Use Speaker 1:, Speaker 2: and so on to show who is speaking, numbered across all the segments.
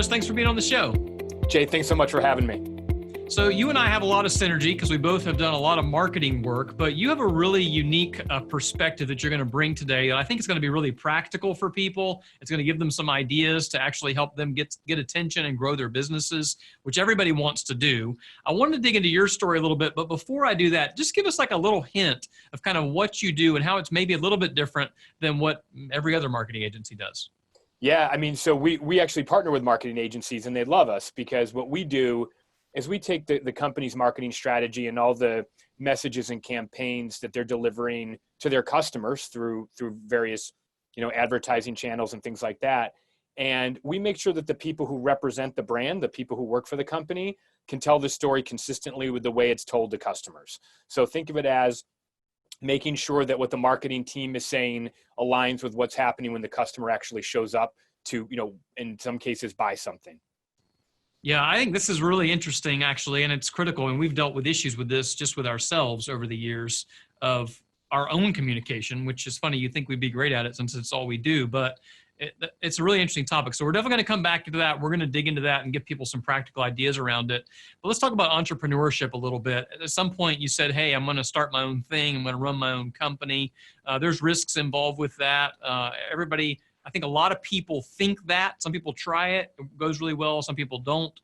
Speaker 1: Chris, thanks for being on the show.
Speaker 2: Jay, thanks so much for having me.
Speaker 1: So you and I have a lot of synergy because we both have done a lot of marketing work, but you have a really unique perspective that you're going to bring today. And I think it's going to be really practical for people. It's going to give them some ideas to actually help them get attention and grow their businesses, which everybody wants to do. I wanted to dig into your story a little bit, but before I do that, just give us like a little hint of kind of what you do and how it's maybe a little bit different than what every other marketing agency does.
Speaker 2: Yeah, I mean, so we actually partner with marketing agencies and they love us because what we do is we take the company's marketing strategy and all the messages and campaigns that they're delivering to their customers through various, advertising channels and things like that. And we make sure that the people who represent the brand, the people who work for the company, can tell the story consistently with the way it's told to customers. So think of it as making sure that what the marketing team is saying aligns with what's happening when the customer actually shows up to, in some cases, buy something.
Speaker 1: Yeah, I think this is really interesting, actually, and it's critical. And we've dealt with issues with this just with ourselves over the years of our own communication, which is funny. You'd think we'd be great at it since it's all we do, but it's a really interesting topic. So we're definitely going to come back to that. We're going to dig into that and give people some practical ideas around it. But let's talk about entrepreneurship a little bit. At some point, you said, hey, I'm going to start my own thing. I'm going to run my own company. There's risks involved with that. I think a lot of people think that. Some people try it. It goes really well. Some people don't.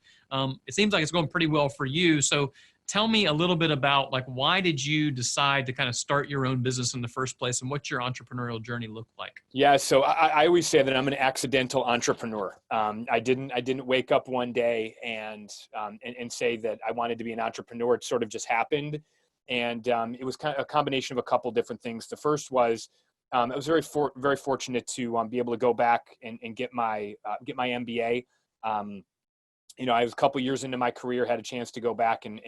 Speaker 1: It seems like it's going pretty well for you. So tell me a little bit about why did you decide to kind of start your own business in the first place and what's your entrepreneurial journey look like?
Speaker 2: Yeah. So I always say that I'm an accidental entrepreneur. I didn't wake up one day and say that I wanted to be an entrepreneur. It sort of just happened. And it was kind of a combination of a couple different things. The first was, I was very fortunate to be able to go back and get my MBA. I was a couple years into my career, had a chance to go back and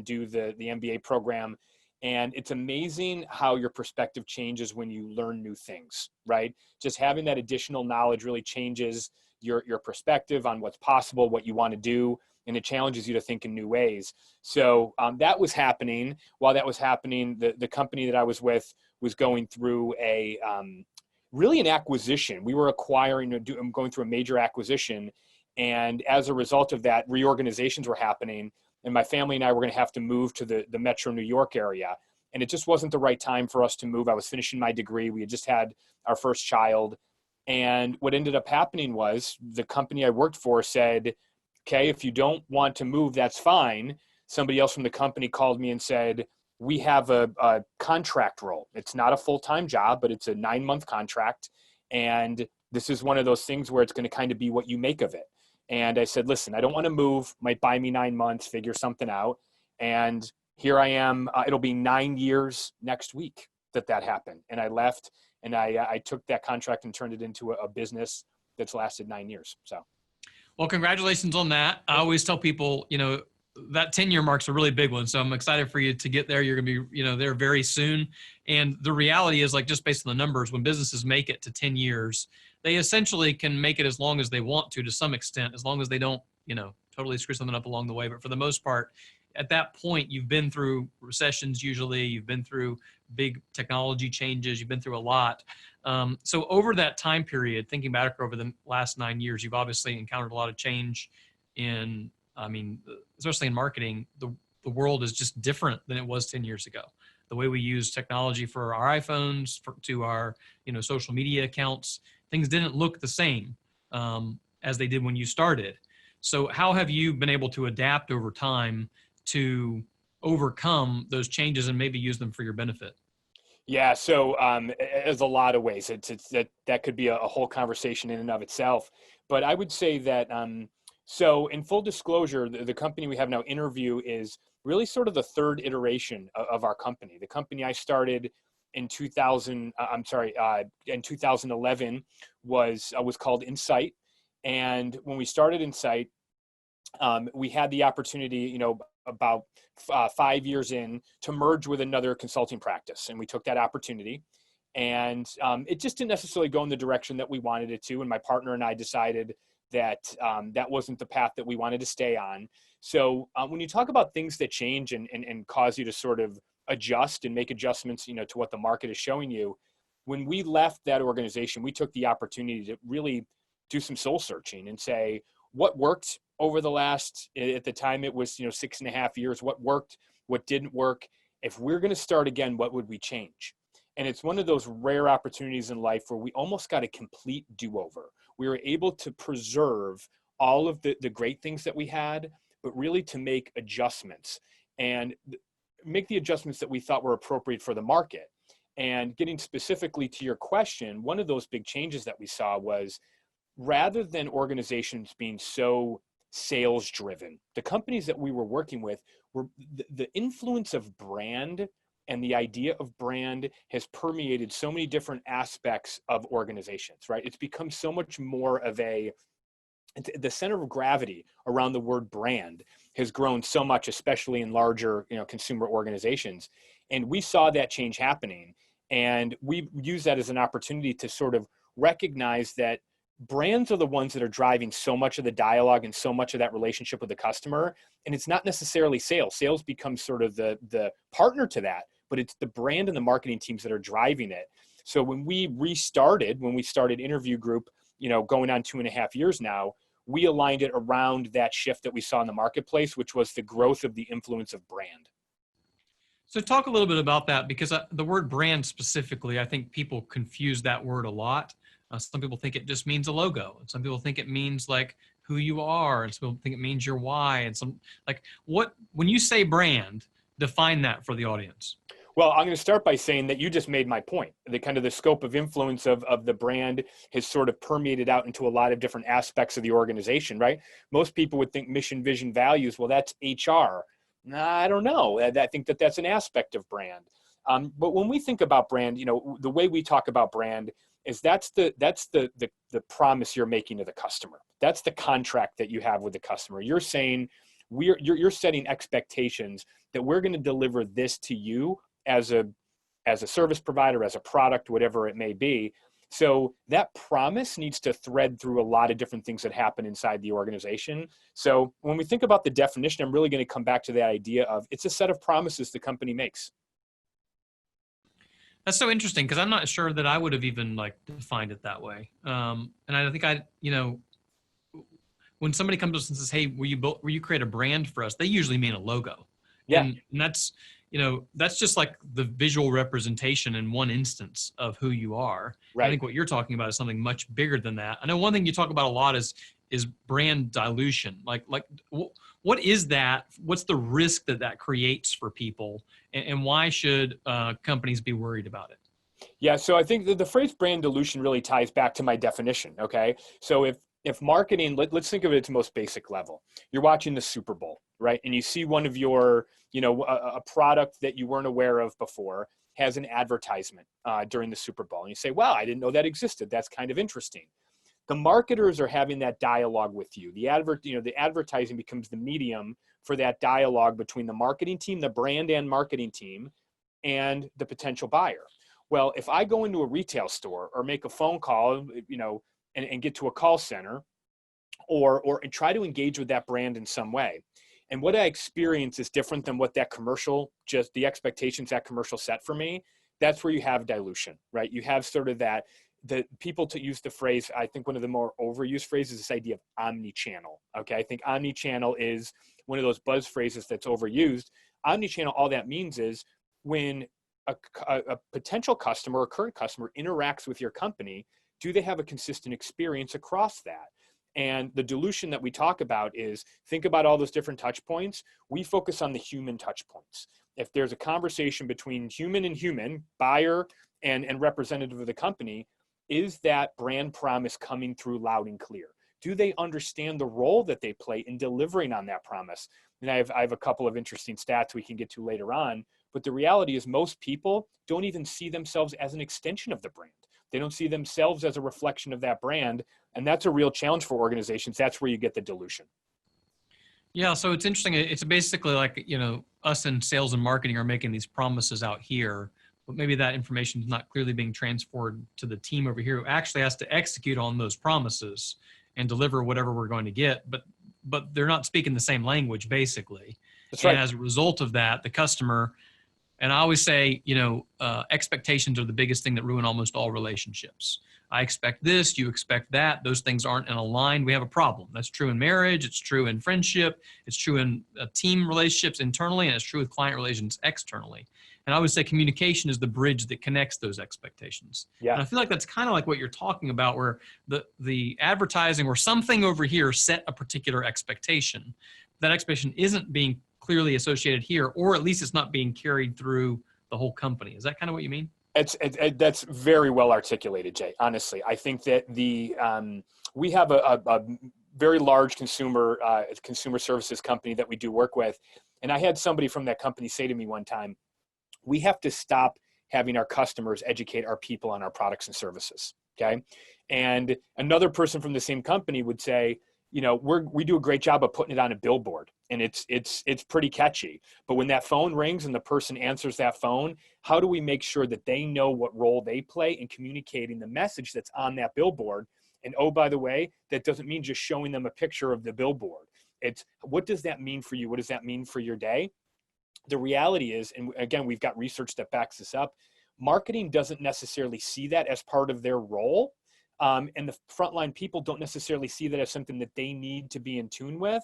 Speaker 2: do the MBA program. And it's amazing how your perspective changes when you learn new things, right? Just having that additional knowledge really changes your perspective on what's possible, what you want to do, and it challenges you to think in new ways. So that was happening. While that was happening, the company that I was with was going through really an acquisition. We were going through a major acquisition. And as a result of that, reorganizations were happening. And my family and I were going to have to move to the Metro New York area. And it just wasn't the right time for us to move. I was finishing my degree. We had just had our first child. And what ended up happening was the company I worked for said, okay, if you don't want to move, that's fine. Somebody else from the company called me and said, we have a contract role. It's not a full-time job, but it's a 9-month contract. And this is one of those things where it's going to kind of be what you make of it. And I said, listen, I don't want to move, might buy me 9 months, figure something out. And here I am. It'll be 9 years next week that happened. And I left and I took that contract and turned it into a business that's lasted 9 years. So.
Speaker 1: Well, congratulations on that. I always tell people, that 10-year mark's a really big one. So I'm excited for you to get there. You're going to be, there very soon. And the reality is just based on the numbers, when businesses make it to 10 years, they essentially can make it as long as they want to some extent, as long as they don't, totally screw something up along the way. But for the most part, at that point, you've been through recessions usually, you've been through big technology changes, you've been through a lot. So over that time period, thinking back over the last 9 years, you've obviously encountered a lot of change especially in marketing. The world is just different than it was 10 years ago. The way we use technology for our iPhones, to our, social media accounts, things didn't look the same as they did when you started. So how have you been able to adapt over time to overcome those changes and maybe use them for your benefit?
Speaker 2: Yeah, so there's a lot of ways. That could be a whole conversation in and of itself. But I would say that, so in full disclosure, the company we have now, InnerView, is really sort of the third iteration of our company. The company I started in 2011 was called Insight. And when we started Insight, we had the opportunity, about 5 years in, to merge with another consulting practice. And we took that opportunity. And it just didn't necessarily go in the direction that we wanted it to. And my partner and I decided that that wasn't the path that we wanted to stay on. So when you talk about things that change and cause you to sort of adjust and make adjustments, to what the market is showing you, when we left that organization, we took the opportunity to really do some soul searching and say, what worked over the last, at the time it was, 6.5 years, what worked, what didn't work. If we're going to start again, what would we change? And it's one of those rare opportunities in life where we almost got a complete do-over. We were able to preserve all of the great things that we had, but really to make adjustments and make the adjustments that we thought were appropriate for the market. And getting specifically to your question, one of those big changes that we saw was, rather than organizations being so sales driven, the companies that we were working with were the influence of brand, and the idea of brand has permeated so many different aspects of organizations, right? It's become so much more of the center of gravity around the word brand has grown so much, especially in larger, consumer organizations. And we saw that change happening. And we use that as an opportunity to sort of recognize that brands are the ones that are driving so much of the dialogue and so much of that relationship with the customer. And it's not necessarily sales. Sales becomes sort of the partner to that, but it's the brand and the marketing teams that are driving it. So when we started InnerView Group, going on 2.5 years now, we aligned it around that shift that we saw in the marketplace, which was the growth of the influence of brand.
Speaker 1: So talk a little bit about that, because the word brand specifically, I think people confuse that word a lot. Some people think it just means a logo, and some people think it means like who you are, and some people think it means your why, and when you say brand, define that for the audience.
Speaker 2: Well, I'm going to start by saying that you just made my point. The scope of influence of the brand has sort of permeated out into a lot of different aspects of the organization, right? Most people would think mission, vision, values. Well, that's HR. I don't know. I think that's an aspect of brand. But when we think about brand, the way we talk about brand is that's the promise you're making to the customer. That's the contract that you have with the customer. You're saying you're setting expectations that we're going to deliver this to you as a service provider, as a product, whatever it may be. So that promise needs to thread through a lot of different things that happen inside the organization. So when we think about the definition, I'm really going to come back to that idea of it's a set of promises the company makes.
Speaker 1: That's so interesting, because I'm not sure that I would have even defined it that way. And I think when somebody comes to us and says, "Hey, will you create a brand for us?" They usually mean a logo.
Speaker 2: Yeah.
Speaker 1: And that's just like the visual representation in one instance of who you are.
Speaker 2: Right.
Speaker 1: I think what you're talking about is something much bigger than that. I know one thing you talk about a lot is brand dilution. What is that? What's the risk that creates for people, and why should companies be worried about it?
Speaker 2: Yeah. So I think the phrase brand dilution really ties back to my definition. Okay. So if marketing, let's think of it at its most basic level. You're watching the Super Bowl, right? And you see one of your, a product that you weren't aware of before has an advertisement during the Super Bowl. And you say, wow, I didn't know that existed. That's kind of interesting. The marketers are having that dialogue with you. The advertising becomes the medium for that dialogue between the marketing team, the brand and marketing team, and the potential buyer. Well, if I go into a retail store or make a phone call, and get to a call center or try to engage with that brand in some way, and what I experience is different than what that commercial, just the expectations that commercial set for me, that's where you have dilution, right? You have sort of that, the people to use the phrase, I think one of the more overused phrases is this idea of omni-channel. Okay. I think omni-channel is one of those buzz phrases that's overused. Omni-channel, all that means is when a potential customer or current customer interacts with your company, do they have a consistent experience across that? And the dilution that we talk about is, think about all those different touch points. We focus on the human touch points. If there's a conversation between human and human, buyer and representative of the company, is that brand promise coming through loud and clear? Do they understand the role that they play in delivering on that promise? And I have a couple of interesting stats we can get to later on, but the reality is most people don't even see themselves as an extension of the brand. They don't see themselves as a reflection of that brand. And that's a real challenge for organizations. That's where you get the dilution.
Speaker 1: Yeah. So it's interesting. It's basically like, us in sales and marketing are making these promises out here, but maybe that information is not clearly being transferred to the team over here who actually has to execute on those promises and deliver whatever we're going to get. But they're not speaking the same language, basically.
Speaker 2: That's right.
Speaker 1: And as a result of that, the customer, and I always say, expectations are the biggest thing that ruin almost all relationships. I expect this, you expect that. Those things aren't in aligned. We have a problem. That's true in marriage. It's true in friendship. It's true in team relationships internally, and it's true with client relations externally. And I would say communication is the bridge that connects those expectations.
Speaker 2: Yeah.
Speaker 1: And I feel like that's kind of like what you're talking about, where the advertising or something over here set a particular expectation. That expectation isn't being clearly associated here, or at least it's not being carried through the whole company. Is that kind of what you mean?
Speaker 2: That's very well articulated, Jay. Honestly, I think that we have a very large consumer services company that we do work with, and I had somebody from that company say to me one time, "We have to stop having our customers educate our people on our products and services." Okay, and another person from the same company would say, "You know, we do a great job of putting it on a billboard, and it's pretty catchy. But when that phone rings and the person answers that phone, how do we make sure that they know what role they play in communicating the message that's on that billboard? And oh, by the way, that doesn't mean just showing them a picture of the billboard. It's what does that mean for you? What does that mean for your day?" The reality is, and again, we've got research that backs this up, marketing doesn't necessarily see that as part of their role. And the frontline people don't necessarily see that as something that they need to be in tune with.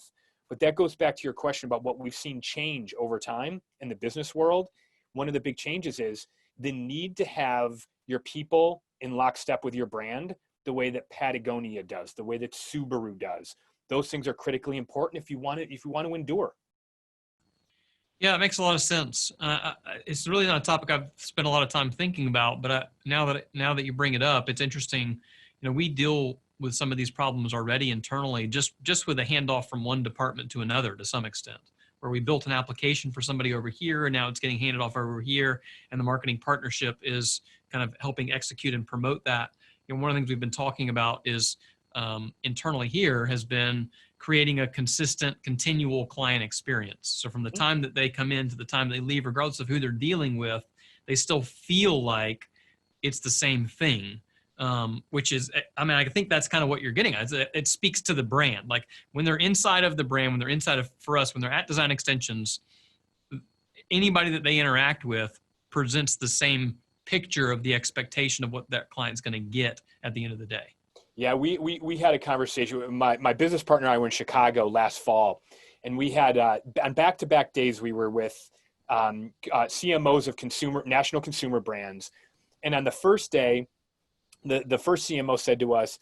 Speaker 2: But that goes back to your question about what we've seen change over time in the business world. One of the big changes is the need to have your people in lockstep with your brand, the way that Patagonia does, the way that Subaru does. Those things are critically important if you want to endure.
Speaker 1: Yeah, it makes a lot of sense. It's really not a topic I've spent a lot of time thinking about, but now that you bring it up, it's interesting. You know, we deal with some of these problems already internally, just with a handoff from one department to another to some extent, where we built an application for somebody over here, and now it's getting handed off over here, and the marketing partnership is kind of helping execute and promote that. You know, one of the things we've been talking about is internally here has been creating a consistent, continual client experience. So from the time that they come in to the time they leave, regardless of who they're dealing with, they still feel like it's the same thing, which is, I mean, I think that's kind of what you're getting at. It speaks to the brand. Like when they're inside of the brand, when they're inside of, for us, when they're at Design Extensions, anybody that they interact with presents the same picture of the expectation of what that client's going to get at the end of the day.
Speaker 2: Yeah, we had a conversation. My business partner and I were in Chicago last fall, and we had on back-to-back days we were with CMOs of national consumer brands, and on the first day, the first CMO said to us,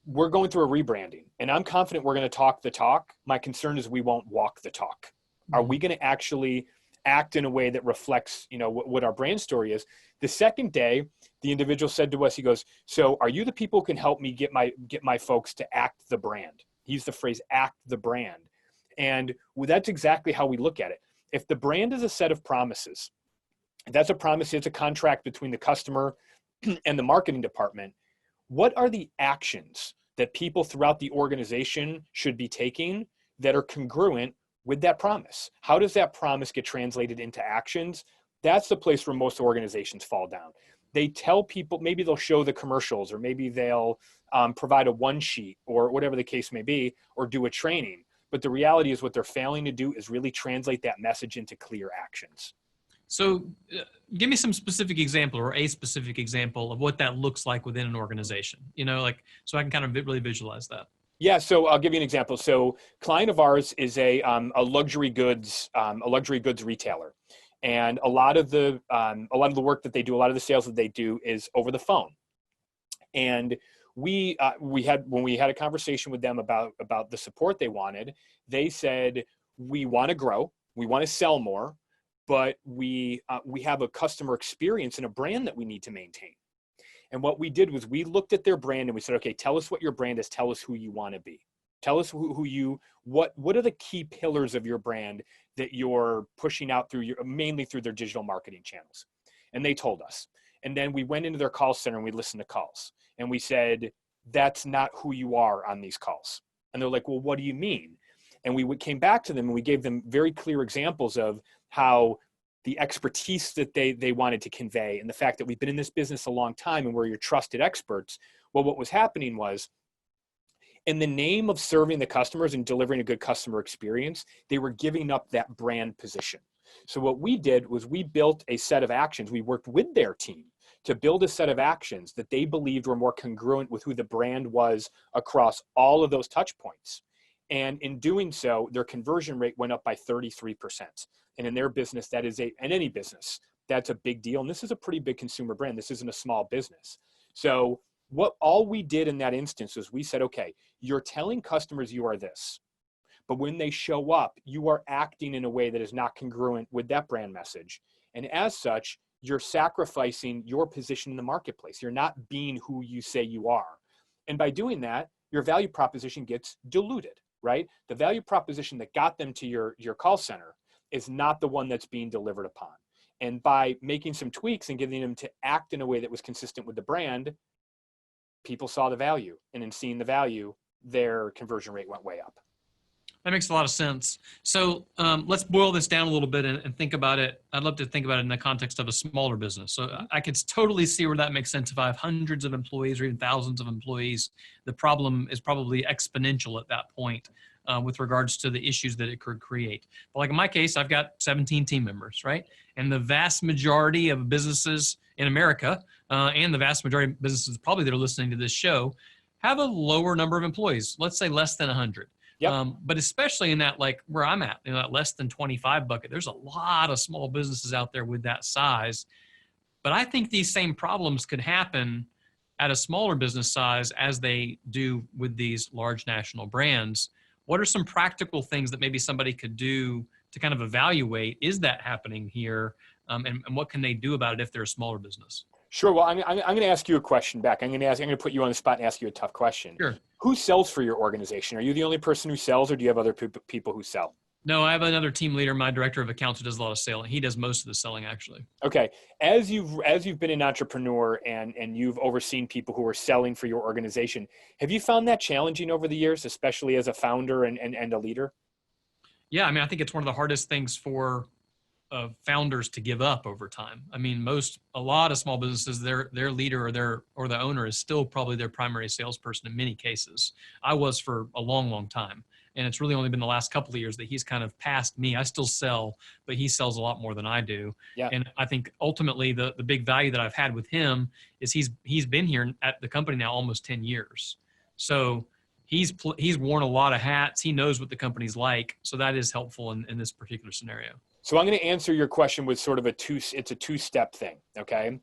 Speaker 2: "We're going through a rebranding, and I'm confident we're going to talk the talk. My concern is we won't walk the talk. Are we going to actually act in a way that reflects, you know, what our brand story is?" The second day, the individual said to us, he goes, "So are you the people who can help me get my folks to act the brand?" He used the phrase "act the brand." And that's exactly how we look at it. If the brand is a set of promises, that's a promise, it's a contract between the customer and the marketing department. What are the actions that people throughout the organization should be taking that are congruent with that promise? How does that promise get translated into actions? That's the place where most organizations fall down. They tell people, maybe they'll show the commercials, or maybe they'll provide a one sheet or whatever the case may be, or do a training. But the reality is what they're failing to do is really translate that message into clear actions.
Speaker 1: So give me some specific example, or a specific example of what that looks like within an organization, you know, like, so I can kind of really visualize that.
Speaker 2: Yeah, so I'll give you an example. So, client of ours is a luxury goods retailer, and a lot of the work that they do, a lot of the sales that they do, is over the phone. And when we had a conversation with them about the support they wanted, they said, "We want to grow, we want to sell more, but we have a customer experience and a brand that we need to maintain." And what we did was we looked at their brand and we said, "Okay, tell us what your brand is. Tell us who you want to be. Tell us what are the key pillars of your brand that you're pushing out mainly through their digital marketing channels." And they told us. And then we went into their call center and we listened to calls. And we said, "That's not who you are on these calls." And they're like, "Well, what do you mean?" And we came back to them and we gave them very clear examples of how the expertise that they wanted to convey, and the fact that we've been in this business a long time and we're your trusted experts. Well, what was happening was, in the name of serving the customers and delivering a good customer experience, they were giving up that brand position. So what we did was we built a set of actions. We worked with their team to build a set of actions that they believed were more congruent with who the brand was across all of those touch points. And in doing so, their conversion rate went up by 33%. And in their business, in any business, that's a big deal. And this is a pretty big consumer brand. This isn't a small business. So all we did in that instance was we said, okay, you're telling customers you are this, but when they show up, you are acting in a way that is not congruent with that brand message. And as such, you're sacrificing your position in the marketplace. You're not being who you say you are. And by doing that, your value proposition gets diluted, right? The value proposition that got them to your call center is not the one that's being delivered upon. And by making some tweaks and getting them to act in a way that was consistent with the brand, people saw the value. And in seeing the value, their conversion rate went way up.
Speaker 1: That makes a lot of sense. So let's boil this down a little bit and think about it. I'd love to think about it in the context of a smaller business. So I could totally see where that makes sense. If I have hundreds of employees or even thousands of employees, the problem is probably exponential at that point with regards to the issues that it could create. But like in my case, I've got 17 team members, right? And the vast majority of businesses in America and the vast majority of businesses probably that are listening to this show have a lower number of employees, let's say less than 100.
Speaker 2: Yep.
Speaker 1: But especially in that, like where I'm at, that less than 25 bucket, there's a lot of small businesses out there with that size. But I think these same problems could happen at a smaller business size as they do with these large national brands. What are some practical things that maybe somebody could do to kind of evaluate, is that happening here? And what can they do about it if they're a smaller business?
Speaker 2: Sure. Well, I'm going to ask you a question back. I'm going to put you on the spot and ask you a tough question.
Speaker 1: Sure.
Speaker 2: Who sells for your organization? Are you the only person who sells, or do you have other people who sell?
Speaker 1: No, I have another team leader, my director of accounts, who does a lot of selling. He does most of the selling, actually.
Speaker 2: Okay. As you've been an entrepreneur and you've overseen people who are selling for your organization, have you found that challenging over the years, especially as a founder and a leader?
Speaker 1: Yeah, I mean, I think it's one of the hardest things for founders to give up over time. I mean, a lot of small businesses, their leader or the owner is still probably their primary salesperson in many cases. I was for a long, long time. And it's really only been the last couple of years that he's kind of passed me. I still sell, but he sells a lot more than I do. Yeah. And I think ultimately the big value that I've had with him is he's been here at the company now almost 10 years. So he's worn a lot of hats. He knows what the company's like. So that is helpful in this particular scenario.
Speaker 2: So I'm going to answer your question with sort of it's a two-step thing. Okay.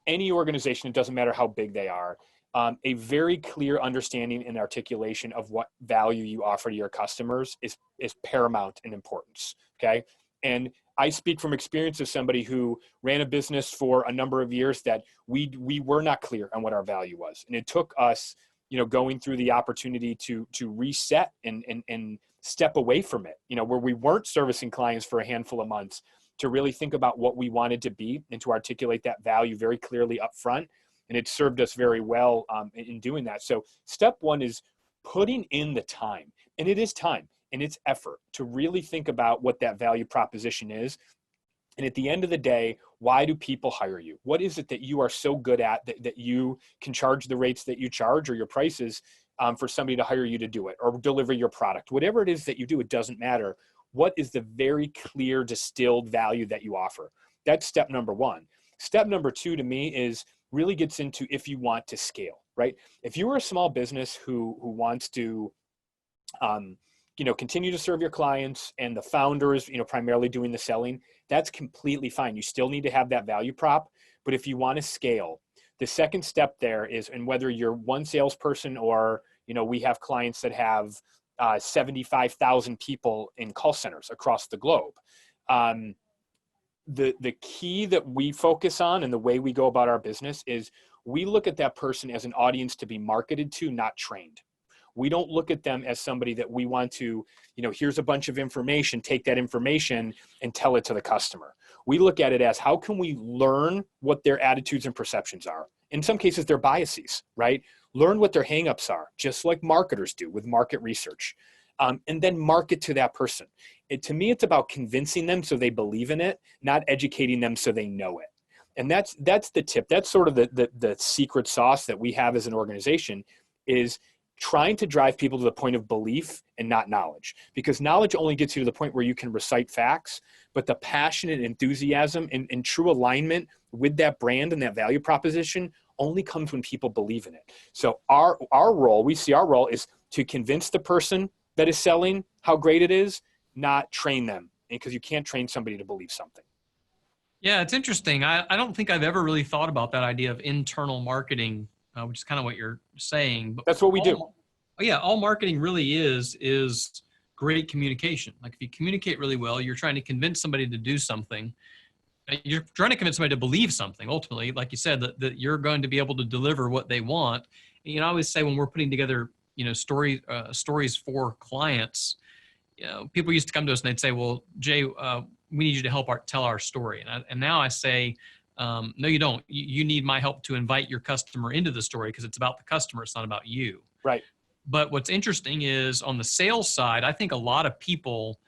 Speaker 2: Any organization, it doesn't matter how big they are, a very clear understanding and articulation of what value you offer to your customers is paramount in importance. Okay. And I speak from experience as somebody who ran a business for a number of years that we were not clear on what our value was. And it took us, going through the opportunity to reset and step away from it, where we weren't servicing clients for a handful of months, to really think about what we wanted to be and to articulate that value very clearly up front. And it served us very well in doing that. So step one is putting in the time, and it is time and it's effort to really think about what that value proposition is. And at the end of the day, why do people hire you? What is it that you are so good at that you can charge the rates that you charge, or your prices for somebody to hire you to do it or deliver your product? Whatever it is that you do, it doesn't matter. What is the very clear distilled value that you offer? That's step number one. Step number two to me is really gets into if you want to scale, right? If you are a small business who wants to continue to serve your clients and the founder is, primarily doing the selling, that's completely fine. You still need to have that value prop. But if you want to scale, the second step there is, and whether you're one salesperson or, we have clients that have 75,000 people in call centers across the globe. The key that we focus on and the way we go about our business is we look at that person as an audience to be marketed to, not trained. We don't look at them as somebody that we want to, here's a bunch of information, take that information and tell it to the customer. We look at it as, how can we learn what their attitudes and perceptions are? In some cases, their biases, right? Learn what their hangups are, just like marketers do with market research, and then market to that person. To me, it's about convincing them so they believe in it, not educating them so they know it. And that's the tip. That's sort of the secret sauce that we have as an organization, is trying to drive people to the point of belief and not knowledge, because knowledge only gets you to the point where you can recite facts, but the passion and enthusiasm and true alignment with that brand and that value proposition only comes when people believe in it. So our role, we see our role is to convince the person that is selling how great it is, not train them, because you can't train somebody to believe something.
Speaker 1: Yeah, it's interesting. I don't think I've ever really thought about that idea of internal marketing, which is kind of what you're saying. But
Speaker 2: that's what we do.
Speaker 1: Yeah, all marketing really is great communication. Like if you communicate really well, you're trying to convince somebody to do something. You're trying to convince somebody to believe something. Ultimately, like you said, that you're going to be able to deliver what they want. And, I always say when we're putting together, stories for clients, people used to come to us and they'd say, "Well, Jay, we need you to help tell our story." And now I say, no, you don't. You need my help to invite your customer into the story, because it's about the customer. It's not about you.
Speaker 2: Right.
Speaker 1: But what's interesting is on the sales side, I think a lot of people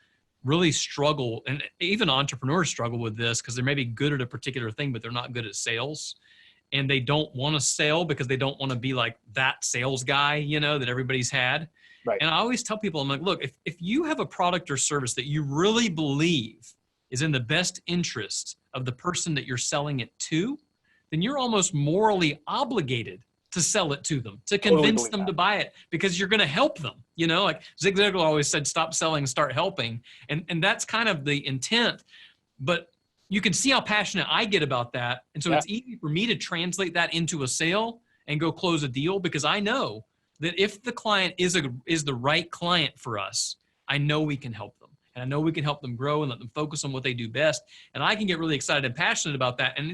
Speaker 1: really struggle, and even entrepreneurs struggle with this, because they're maybe good at a particular thing, but they're not good at sales. And they don't want to sell because they don't want to be like that sales guy, that everybody's had.
Speaker 2: Right.
Speaker 1: And I always tell people, I'm like, look, if you have a product or service that you really believe is in the best interest of the person that you're selling it to, then you're almost morally obligated to sell it to them, to convince them to buy it, because you're going to help them. Like Zig Ziglar always said, stop selling, start helping. And that's kind of the intent. But you can see how passionate I get about that. And so it's easy for me to translate that into a sale and go close a deal, because I know that if the client is the right client for us, I know we can help them. And I know we can help them grow and let them focus on what they do best. And I can get really excited and passionate about that. And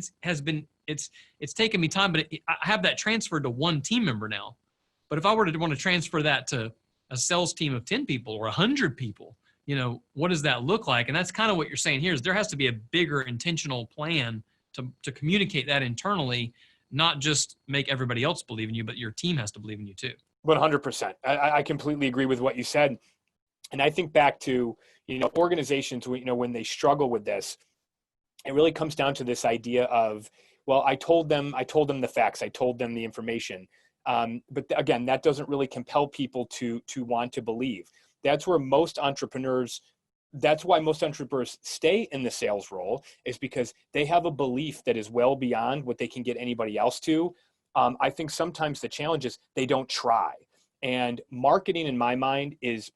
Speaker 1: it's taken me time, but I have that transferred to one team member now. But if I were to want to transfer that to a sales team of 10 people or 100 people, what does that look like? And that's kind of what you're saying here, is there has to be a bigger intentional plan to communicate that internally, not just make everybody else believe in you, but your team has to believe in you too.
Speaker 2: 100%. I completely agree with what you said. And I think back to, organizations, when they struggle with this, it really comes down to this idea of, well, I told them the facts, I told them the information. But again, that doesn't really compel people to want to believe. That's why most entrepreneurs stay in the sales role, is because they have a belief that is well beyond what they can get anybody else to. I think sometimes the challenge is they don't try. And marketing, in my mind, is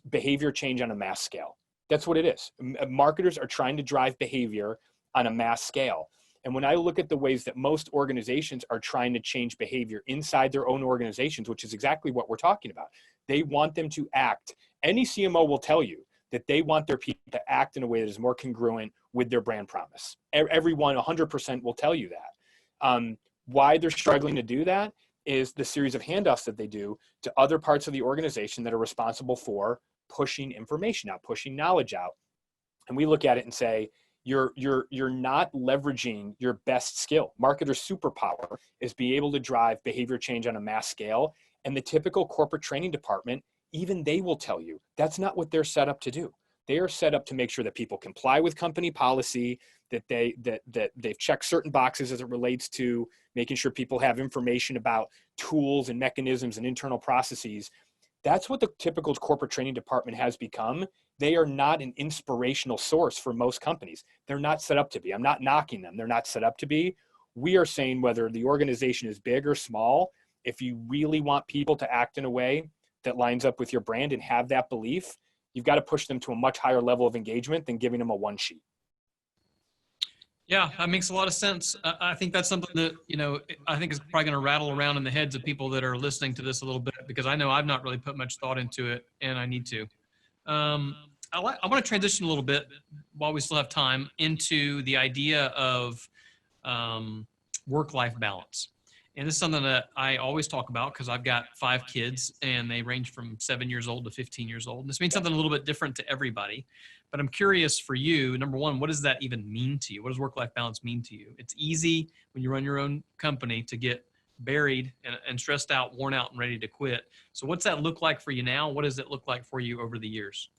Speaker 2: behavior change on a mass scale. That's what it is. Marketers are trying to drive behavior on a mass scale. And when I look at the ways that most organizations are trying to change behavior inside their own organizations, which is exactly what we're talking about, they want them to act. Any CMO will tell you that they want their people to act in a way that is more congruent with their brand promise. Everyone 100% will tell you that. Why they're struggling to do that is the series of handoffs that they do to other parts of the organization that are responsible for pushing information out, pushing knowledge out. And we look at it and say, you're not leveraging your best skill. Marketer's superpower is be able to drive behavior change on a mass scale. And the typical corporate training department, even they will tell you that's not what they're set up to do. They are set up to make sure that people comply with company policy, that they've checked certain boxes as it relates to making sure people have information about tools and mechanisms and internal processes. That's what the typical corporate training department has become. They are not an inspirational source for most companies. They're not set up to be. I'm not knocking them. They're not set up to be. We are saying whether the organization is big or small, if you really want people to act in a way that lines up with your brand and have that belief, you've got to push them to a much higher level of engagement than giving them a one sheet.
Speaker 1: Yeah, that makes a lot of sense. I think that's something that, I think is probably going to rattle around in the heads of people that are listening to this a little bit, because I know I've not really put much thought into it, and I need to. I want to transition a little bit, while we still have time, into the idea of work-life balance. And this is something that I always talk about, because I've got 5 kids and they range from 7 years old to 15 years old. And this means something a little bit different to everybody. But I'm curious for you, number one, what does that even mean to you? What does work-life balance mean to you? It's easy when you run your own company to get buried and stressed out, worn out, and ready to quit. So what's that look like for you now? What does it look like for you over the years?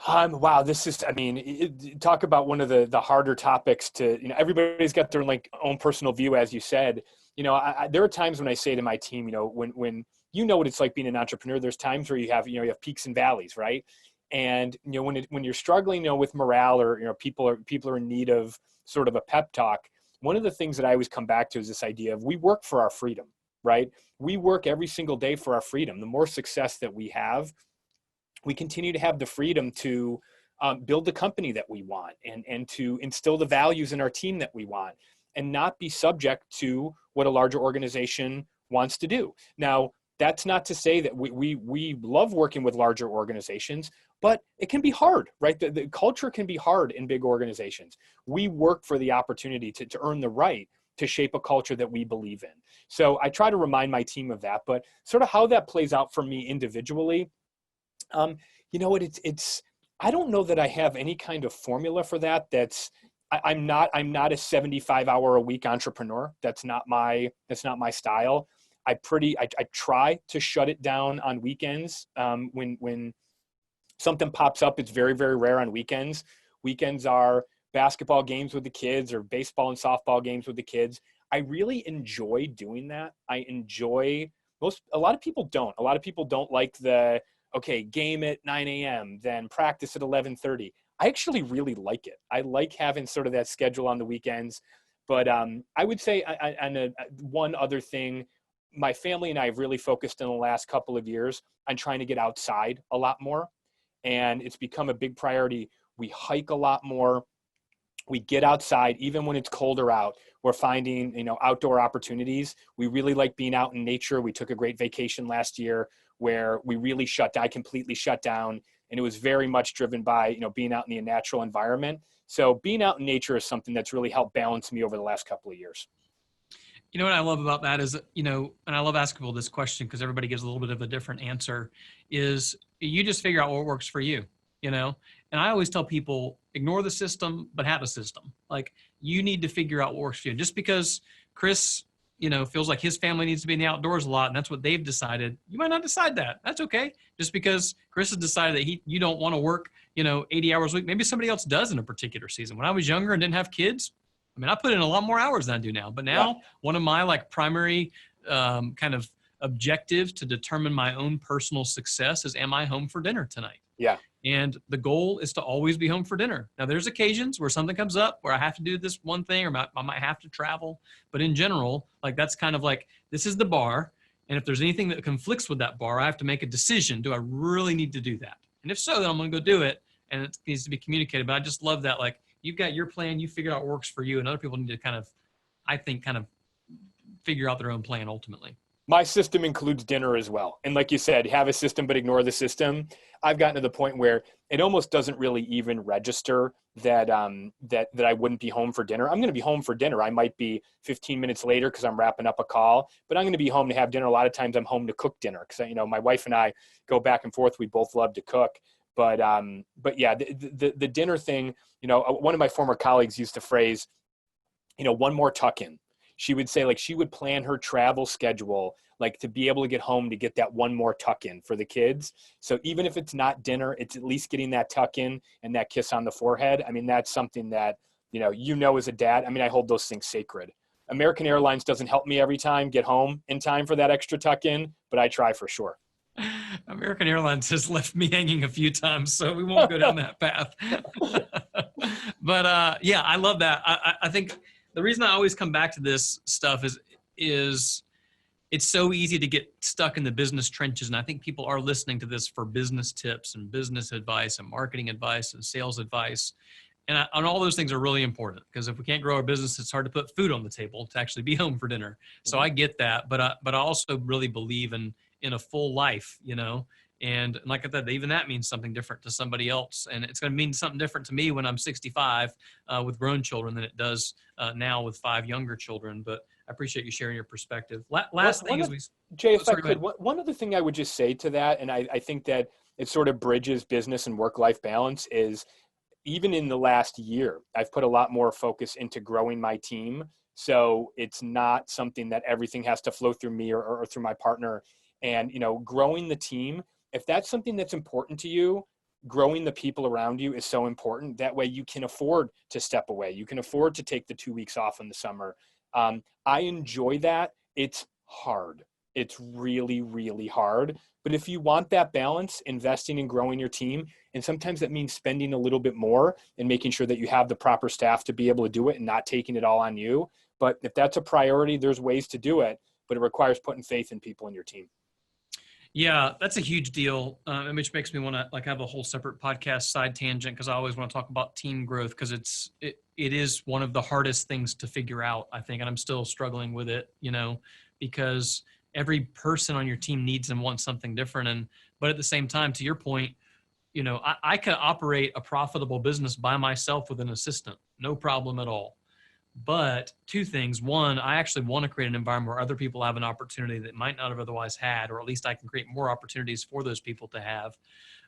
Speaker 2: Wow, this is, talk about one of the harder topics to, everybody's got their own personal view, as you said. there are times when I say to my team, when you know what it's like being an entrepreneur, there's times where you have peaks and valleys, right? And when you're struggling, with morale, or people are in need of sort of a pep talk. One of the things that I always come back to is this idea of we work for our freedom, right? We work every single day for our freedom. The more success that we have, we continue to have the freedom to build the company that we want, and to instill the values in our team that we want, and not be subject to what a larger organization wants to do. Now, that's not to say that we love working with larger organizations, but it can be hard, right? The culture can be hard in big organizations. We work for the opportunity to earn the right to shape a culture that we believe in. So I try to remind my team of that, but sort of how that plays out for me individually, you know what, it's, I don't know that I have any kind of formula for that. I'm not a 75-hour a week entrepreneur. That's not my style. I try to shut it down on weekends. When something pops up, it's very, very rare on weekends. Weekends are basketball games with the kids, or baseball and softball games with the kids. I really enjoy doing that. A lot of people don't. A lot of people don't like game at 9 a.m., then practice at 11:30. I actually really like it. I like having sort of that schedule on the weekends. But I would say one other thing, my family and I have really focused in the last couple of years on trying to get outside a lot more. And it's become a big priority. We hike a lot more. We get outside, even when it's colder out. We're finding, outdoor opportunities. We really like being out in nature. We took a great vacation last year where we really I completely shut down. And it was very much driven by, being out in the natural environment. So being out in nature is something that's really helped balance me over the last couple of years.
Speaker 1: You know what I love about that is, and I love asking people this question because everybody gives a little bit of a different answer, is you just figure out what works for you, And I always tell people, ignore the system, but have a system. Like, you need to figure out what works for you. Just because Chris, feels like his family needs to be in the outdoors a lot, and that's what they've decided, you might not decide that. That's okay. Just because Chris has decided that you don't want to work, 80 hours a week. Maybe somebody else does in a particular season. When I was younger and didn't have kids, I put in a lot more hours than I do now. But now, one of my primary kind of objectives to determine my own personal success is, am I home for dinner tonight?
Speaker 2: Yeah.
Speaker 1: And the goal is to always be home for dinner. Now, there's occasions where something comes up where I have to do this one thing, or I might have to travel. But in general, that's kind of this is the bar. And if there's anything that conflicts with that bar, I have to make a decision. Do I really need to do that? And if so, then I'm going to go do it. And it needs to be communicated. But I just love that. You've got your plan, you figure out what works for you, and other people need to kind of figure out their own plan ultimately.
Speaker 2: My system includes dinner as well. And like you said, have a system, but ignore the system. I've gotten to the point where it almost doesn't really even register that I wouldn't be home for dinner. I'm going to be home for dinner. I might be 15 minutes later because I'm wrapping up a call, but I'm going to be home to have dinner. A lot of times I'm home to cook dinner because, my wife and I go back and forth. We both love to cook. But yeah, the dinner thing, one of my former colleagues used to phrase, one more tuck in. She would say, she would plan her travel schedule, to be able to get home to get that one more tuck in for the kids. So even if it's not dinner, it's at least getting that tuck in and that kiss on the forehead. That's something that, as a dad, I hold those things sacred. American Airlines doesn't help me every time get home in time for that extra tuck in, but I try for sure.
Speaker 1: American Airlines has left me hanging a few times, so we won't go down that path. But yeah, I love that. I think the reason I always come back to this stuff is it's so easy to get stuck in the business trenches. And I think people are listening to this for business tips and business advice and marketing advice and sales advice. And all those things are really important, because if we can't grow our business, it's hard to put food on the table to actually be home for dinner. So I get that, but I also really believe in a full life, and like I said, even that means something different to somebody else. And it's going to mean something different to me when I'm 65 with grown children than it does now with 5 younger children. But I appreciate you sharing your perspective. Last thing is
Speaker 2: Jay, if I could, one other thing I would just say to that, and I think that it sort of bridges business and work-life balance, is even in the last year, I've put a lot more focus into growing my team. So it's not something that everything has to flow through me or through my partner. And, growing the team, if that's something that's important to you, growing the people around you is so important. That way you can afford to step away. You can afford to take the 2 weeks off in the summer. I enjoy that. It's hard. It's really, really hard. But if you want that balance, investing and growing your team, and sometimes that means spending a little bit more and making sure that you have the proper staff to be able to do it and not taking it all on you. But if that's a priority, there's ways to do it, but it requires putting faith in people in your team.
Speaker 1: Yeah, that's a huge deal, which makes me want to like have a whole separate podcast side tangent because I always want to talk about team growth because it is one of the hardest things to figure out, I think, and I'm still struggling with it, because every person on your team needs and wants something different, but at the same time, to your point, I could operate a profitable business by myself with an assistant, no problem at all. But two things. One, I actually want to create an environment where other people have an opportunity that might not have otherwise had, or at least I can create more opportunities for those people to have.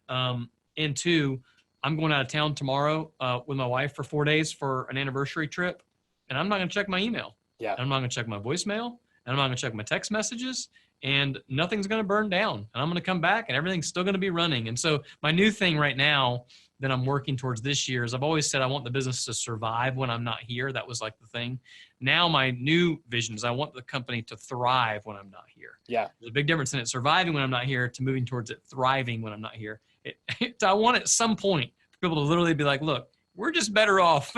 Speaker 1: And two, I'm going out of town tomorrow with my wife for 4 days for an anniversary trip, and I'm not going to check my email.
Speaker 2: Yeah.
Speaker 1: And I'm not going to check my voicemail, and I'm not going to check my text messages, and nothing's going to burn down. And I'm going to come back, and everything's still going to be running. And so my new thing right now that I'm working towards this year is I've always said I want the business to survive when I'm not here. That was like the thing. Now my new vision is I want the company to thrive when I'm not here.
Speaker 2: Yeah.
Speaker 1: There's a big difference in it surviving when I'm not here to moving towards it thriving when I'm not here. I want at some point for people to literally be like, look, we're just better off.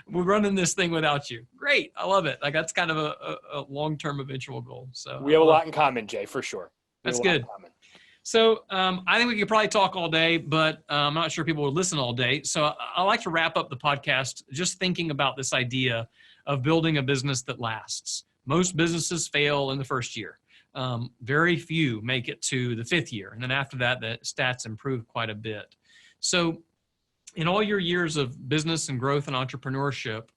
Speaker 1: We're running this thing without you. Great. I love it. Like that's kind of a long-term eventual goal. So
Speaker 2: we have a lot in common, Jay, for sure.
Speaker 1: That's good. So I think we could probably talk all day, but I'm not sure people would listen all day. So I like to wrap up the podcast just thinking about this idea of building a business that lasts. Most businesses fail in the first year. Very few make it to the 5th year. And then after that, the stats improve quite a bit. So in all your years of business and growth and entrepreneurship,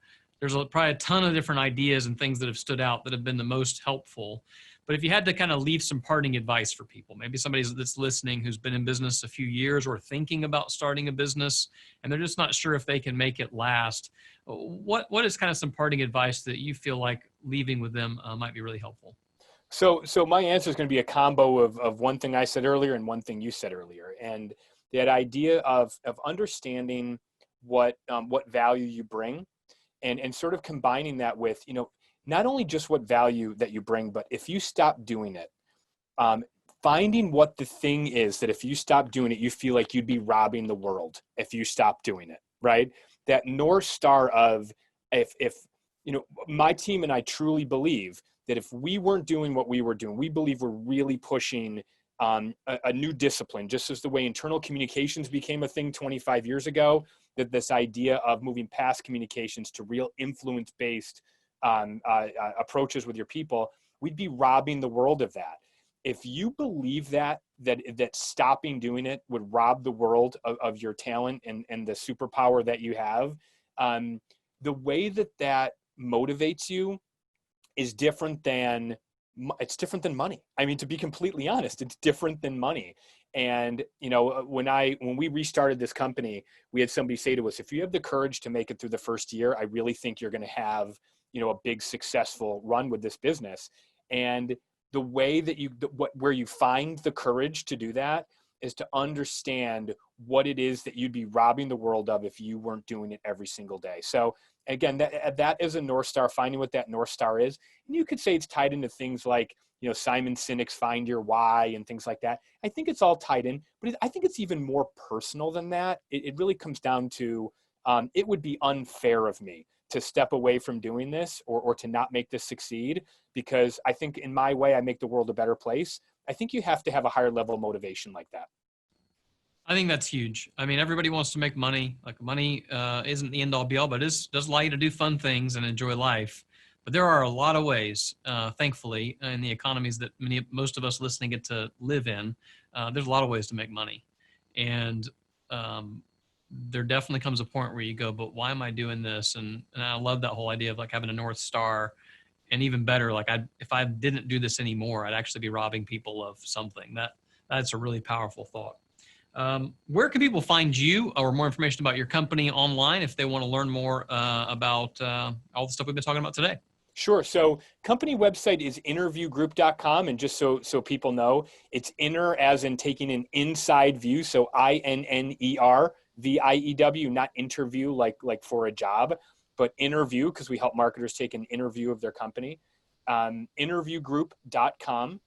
Speaker 1: there's probably a ton of different ideas and things that have stood out that have been the most helpful. But if you had to kind of leave some parting advice for people, maybe somebody that's listening who's been in business a few years or thinking about starting a business, and they're just not sure if they can make it last, what is kind of some parting advice that you feel like leaving with them might be really helpful?
Speaker 2: So my answer is going to be a combo of one thing I said earlier and one thing you said earlier. And that idea of understanding what value you bring and sort of combining that with, not only just what value that you bring, but if you stop doing it, finding what the thing is that if you stop doing it, you feel like you'd be robbing the world if you stop doing it, right? That North Star of if my team and I truly believe that if we weren't doing what we were doing, we believe we're really pushing a new discipline, just as the way internal communications became a thing 25 years ago, that this idea of moving past communications to real influence-based approaches with your people, we'd be robbing the world of that. If you believe that stopping doing it would rob the world of your talent and the superpower that you have, the way that motivates you is different than money. I mean, to be completely honest, it's different than money. And, when we restarted this company, we had somebody say to us, if you have the courage to make it through the first year, I really think you're going to have, a big successful run with this business. And the way that where you find the courage to do that is to understand what it is that you'd be robbing the world of if you weren't doing it every single day. So again, that is a North Star, finding what that North Star is. And you could say it's tied into things like, Simon Sinek's Find Your Why and things like that. I think it's all tied in, but I think it's even more personal than that. It really comes down to, it would be unfair of me to step away from doing this or to not make this succeed, because I think in my way, I make the world a better place. I think you have to have a higher level of motivation like that.
Speaker 1: I think that's huge. I mean, everybody wants to make money. Like money isn't the end all be all, but it does allow you to do fun things and enjoy life. But there are a lot of ways, thankfully, in the economies that most of us listening get to live in. There's a lot of ways to make money. And there definitely comes a point where you go, but why am I doing this? And I love that whole idea of like having a North Star. And even better, like if I didn't do this anymore, I'd actually be robbing people of something. That's a really powerful thought. Where can people find you or more information about your company online if they want to learn more about all the stuff we've been talking about today?
Speaker 2: Sure. So company website is InnerViewGroup.com. And just so people know, it's inner as in taking an inside view. So INNERVIEW, not interview like for a job. but InnerView, because we help marketers take an inner view of their company. InnerviewGroup.com.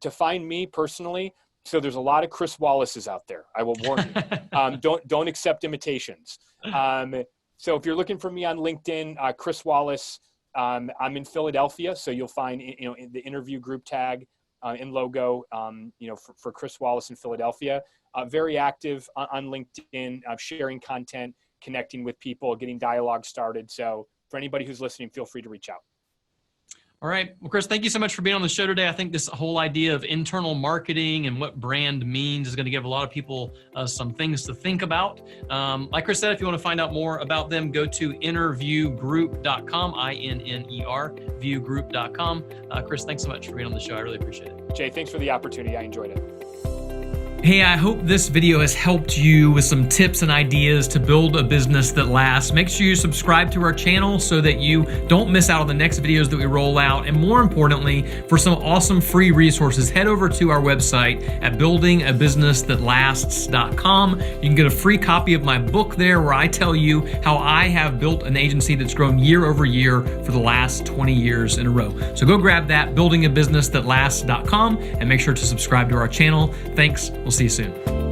Speaker 2: To find me personally, so there's a lot of Chris Wallaces out there. I will warn you. Don't accept imitations. So if you're looking for me on LinkedIn, Chris Wallace, I'm in Philadelphia, so you'll find the InnerView group tag and logo for Chris Wallace in Philadelphia. Very active on LinkedIn, sharing content, connecting with people, getting dialogue started. So for anybody who's listening, feel free to reach out.
Speaker 1: All right. Well, Chris, thank you so much for being on the show today. I think this whole idea of internal marketing and what brand means is going to give a lot of people some things to think about. Like Chris said, if you want to find out more about them, go to innerviewgroup.com, INNER, viewgroup.com. Chris, thanks so much for being on the show. I really appreciate it.
Speaker 2: Jay, thanks for the opportunity. I enjoyed it.
Speaker 1: Hey, I hope this video has helped you with some tips and ideas to build a business that lasts. Make sure you subscribe to our channel so that you don't miss out on the next videos that we roll out. And more importantly, for some awesome free resources, head over to our website at buildingabusinessthatlasts.com. You can get a free copy of my book there where I tell you how I have built an agency that's grown year over year for the last 20 years in a row. So go grab that, buildingabusinessthatlasts.com, and make sure to subscribe to our channel. Thanks. We'll see you soon.